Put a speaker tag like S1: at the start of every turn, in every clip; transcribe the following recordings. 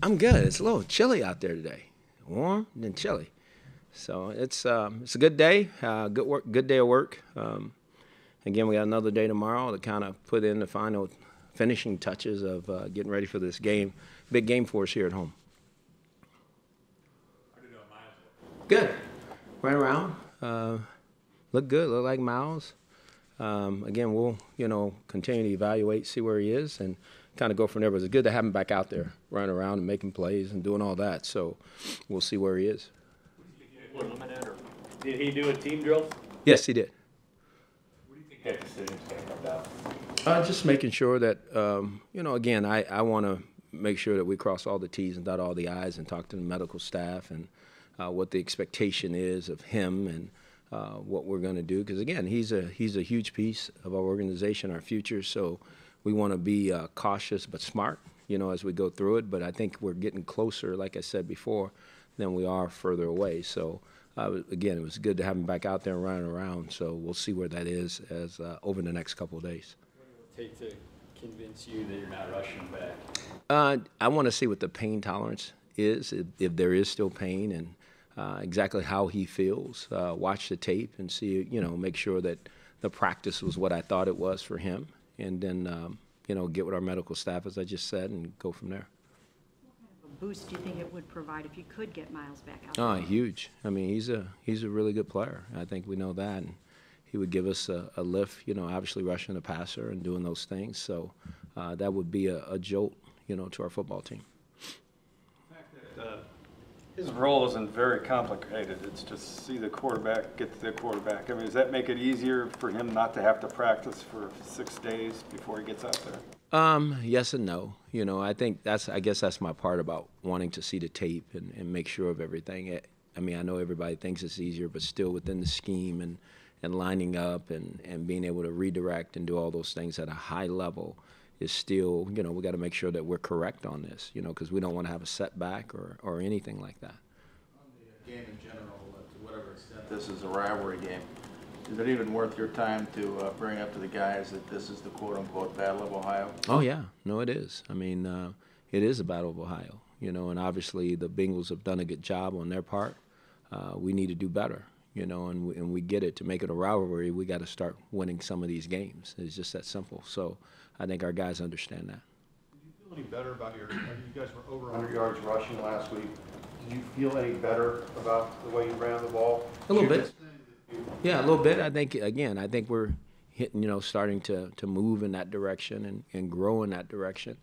S1: I'm good. It's a little chilly out there today. Warm and chilly. So it's a good day. Good day of work. Again, we got another day tomorrow to kind of put in the final finishing touches of getting ready for this game. Big game for us here at home.
S2: How did Myles look?
S1: Good. Ran around. Looked good. Looked like Myles. Again, we'll continue to evaluate, see where he is, and kind of go from there. But it's good to have him back out there, running around and making plays and doing all that. So we'll see where he is.
S2: Did he do a team drill?
S1: Yes, he did.
S2: What do you think that decision's going to come down?
S1: Just making sure that, again, I want to make sure that we cross all the T's and dot all the I's and talk to the medical staff and what the expectation is of him and what we're going to do. Because, again, he's a huge piece of our organization, our future. So we want to be cautious but smart, as we go through it. But I think we're getting closer, like I said before, than we are further away. So, again, it was good to have him back out there and running around. So we'll see where that is as over the next couple of days.
S3: What will it take to convince you that you're not rushing back?
S1: I want to see what the pain tolerance is, if there is still pain, and exactly how he feels. Watch the tape and see, make sure that the practice was what I thought it was for him, and then, get with our medical staff, as I just said, and go from there.
S4: What kind of a boost do you think it would provide if you could get Myles back out
S1: Oh,
S4: there?
S1: huge. I mean, he's a really good player. I think we know that, and he would give us a lift, obviously rushing the passer and doing those things. So that would be a jolt, to our football team.
S5: His role isn't very complicated. It's just see the quarterback, get to the quarterback. I mean, does that make it easier for him not to have to practice for 6 days before he gets out there?
S1: Yes and no. I think I guess that's my part about wanting to see the tape and make sure of everything. I mean, I know everybody thinks it's easier, but still within the scheme and lining up and being able to redirect and do all those things at a high level is still, we got to make sure that we're correct on this, because we don't want to have a setback or anything like that.
S6: On the game in general, to whatever extent this is a rivalry game, is it even worth your time to bring up to the guys that this is the quote-unquote Battle of Ohio?
S1: Oh, yeah. No, it is. I mean, it is a Battle of Ohio, and obviously the Bengals have done a good job on their part. We need to do better, and we get it. To make it a rivalry, we got to start winning some of these games. It's just that simple. So I think our guys understand that.
S7: Did you feel any better about you guys were over 100 yards rushing last week. Did you feel any better about the way you ran the ball?
S1: A little bit. Yeah, a little bit. I think we're hitting, starting to move in that direction and grow in that direction.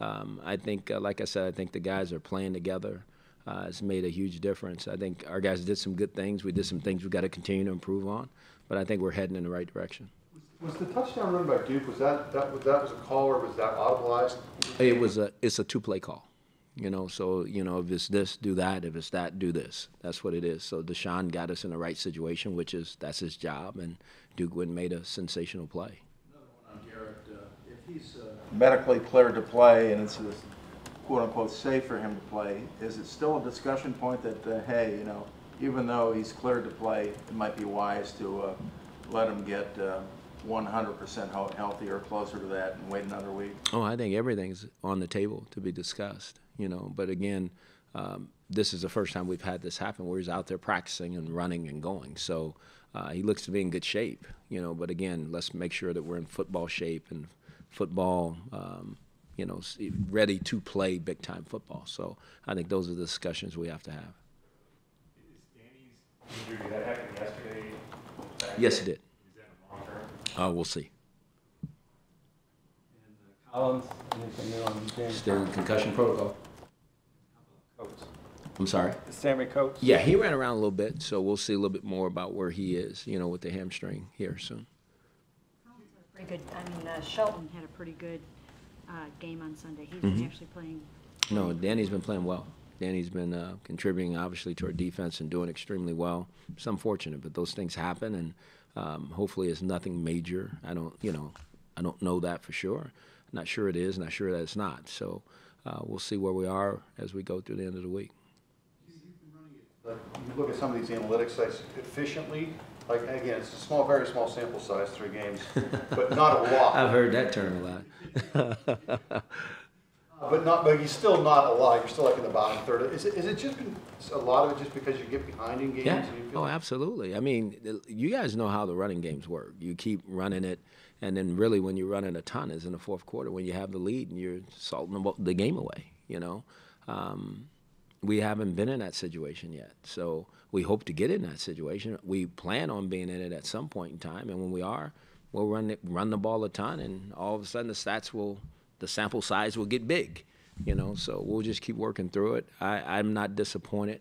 S1: I think, like I said, I think the guys are playing together. It's made a huge difference. I think our guys did some good things. We did some things we've got to continue to improve on, but I think we're heading in the right direction.
S7: Was the touchdown run by Duke, was that a call or was that audibleized?
S1: It's a two-play call. So, if it's this, do that. If it's that, do this. That's what it is. So Deshaun got us in the right situation, that's his job, and Duke went and made a sensational play.
S6: Another one on Garrett. If he's medically cleared to play and it's quote-unquote safe for him to play, is it still a discussion point that, hey, even though he's cleared to play, it might be wise to let him get 100% healthy or closer to that and wait another week?
S1: Oh, I think everything's on the table to be discussed, But again, this is the first time we've had this happen where he's out there practicing and running and going. So he looks to be in good shape, But again, let's make sure that we're in football shape and football, ready to play big-time football. So I think those are the discussions we have to have.
S2: Is Danny's injury, that happened yesterday?
S1: Yes, it did.
S2: Is that long-term?
S1: We'll see.
S3: And Collins, anything new on James?
S1: Still in concussion protocol.
S3: Coates.
S1: I'm sorry?
S5: Sammy Coates?
S1: Yeah, he ran around a little bit, so we'll see a little bit more about where he is, with the hamstring here soon.
S4: Pretty good. I mean, Shelton had a pretty good game on Sunday. He's been actually playing.
S1: No, Danny's been playing well. Danny's been contributing, obviously, to our defense and doing extremely well. It's unfortunate, but those things happen, and hopefully it's nothing major. I don't know that for sure. Not sure it is, not sure that it's not. So we'll see where we are as we go through the end of the week.
S7: You look at some of these analytics sites efficiently. Like, again, it's a small, very small sample size, 3 games, but not a lot.
S1: I've heard that term a lot.
S7: But he's still not a lot. You're still like in the bottom third. Is it just been a lot of it just because you get behind in games?
S1: Yeah.
S7: And you feel
S1: Oh, absolutely. I mean, you guys know how the running games work. You keep running it, and then really when you're running a ton is in the fourth quarter when you have the lead and you're salting the game away. You know, we haven't been in that situation yet, so we hope to get in that situation. We plan on being in it at some point in time, and when we are, we'll run the ball a ton, and all of a sudden the sample size will get big, you know. So we'll just keep working through it. I'm not disappointed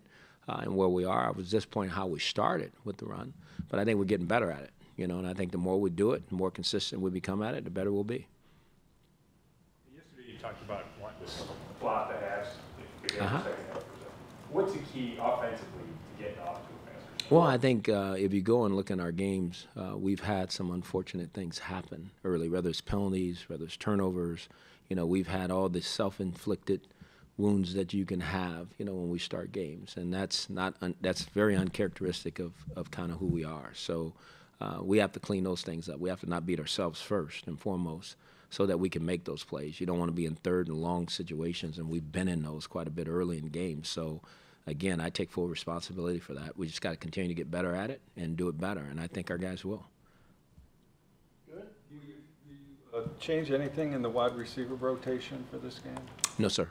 S1: in where we are. I was disappointed how we started with the run, but I think we're getting better at it, you know. And I think the more we do it, the more consistent we become at it, the better we'll be.
S2: Yesterday you talked about wanting to plot the halves if you get the second half. What's the key offensively to getting off to a faster start?
S1: Well, I think if you go and look in our games, we've had some unfortunate things happen early, whether it's penalties, whether it's turnovers. You know, we've had all the self-inflicted wounds that you can have, you know, when we start games, and that's very uncharacteristic of kind of who we are. So we have to clean those things up. We have to not beat ourselves first and foremost, so that we can make those plays. You don't want to be in third and long situations, and we've been in those quite a bit early in games. So again, I take full responsibility for that. We just got to continue to get better at it and do it better, and I think our guys will.
S5: Good. You change anything in the wide receiver rotation for this game?
S1: No, sir.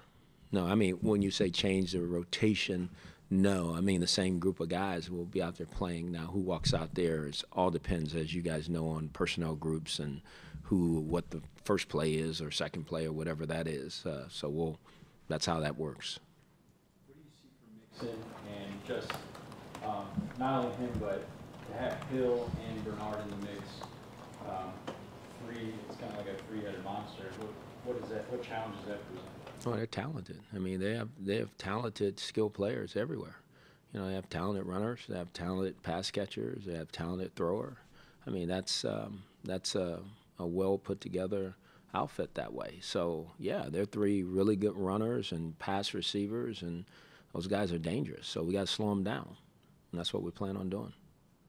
S1: No, I mean, when you say change the rotation, no. I mean, the same group of guys will be out there playing. Now, who walks out there, it all depends, as you guys know, on personnel groups and what the first play is or second play or whatever that is. So that's how that works.
S3: What do you see from Mixon and just not only him, but to have Hill and Bernard in the mix, it's kind of like a three-headed monster. What challenge does that present?
S1: Oh, they're talented. I mean, they have talented, skilled players everywhere. You know, they have talented runners, they have talented pass catchers, they have talented thrower. I mean, that's a well put together outfit that way. So yeah, they're three really good runners and pass receivers, and those guys are dangerous. So we got to slow them down, and that's what we plan on doing.